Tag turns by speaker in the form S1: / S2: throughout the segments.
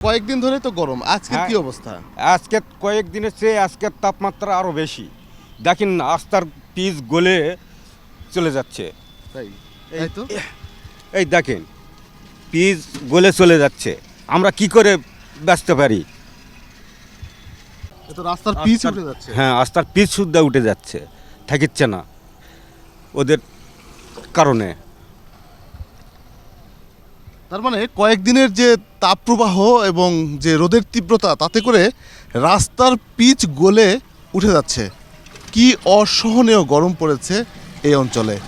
S1: কয়েকদিন ধরে তো গরম, আজকে
S2: হ্যাঁ।
S1: কি অবস্থা?
S2: আজকে কয়েকদিনের চেয়ে আজকের তাপমাত্রা আরও বেশি। দেখেন না, আস্তার পিচ গলে চলে যাচ্ছে।
S1: তাই তাই তো।
S2: এই দেখেন, পিচ গলে চলে যাচ্ছে। আমরা কি করে বাঁচতে পারি?
S1: এ তো রাস্তার পিচ
S2: আস্তার-
S1: উঠে যাচ্ছে।
S2: হ্যাঁ, আস্তার পিচ সুদ্ধা উঠে যাচ্ছে, থাকিচ্ছে না ওদের কারণে।
S1: তার মানে কয়েকদিনের যে তাপপ্রবাহ এবং যে রোদের তীব্রতা, তাতে করে রাস্তার পিচ গলে উঠে যাচ্ছে। কি অসহনীয় গরম পড়েছে এই অঞ্চলে।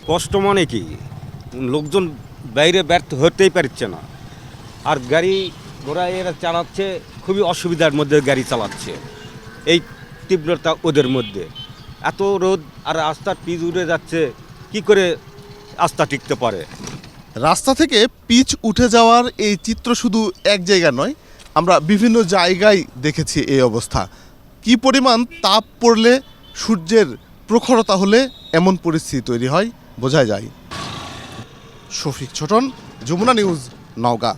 S2: কষ্ট মানে কি, লোকজন বাইরে ব্যর্থ হতেই পারছে না। আর গাড়ি ঘোড়া এরা চালাচ্ছে খুবই অসুবিধার মধ্যে গাড়ি চালাচ্ছে। এই তীব্রতা ওদের মধ্যে, এত রোদ আর রাস্তার পিচ উড়ে যাচ্ছে, কি করে রাস্তা টিকতে পারে?
S1: রাস্তা থেকে পিচ উঠে যাওয়ার এই চিত্র শুধু এক জায়গা নয়, আমরা বিভিন্ন জায়গায় দেখেছি এই অবস্থা। কি পরিমাণ তাপ পড়লে, সূর্যের প্রখরতা হলে এমন পরিস্থিতি তৈরি হয় বোঝা যায়। শফিক ছোটন, যমুনা নিউজ, নওগাঁ।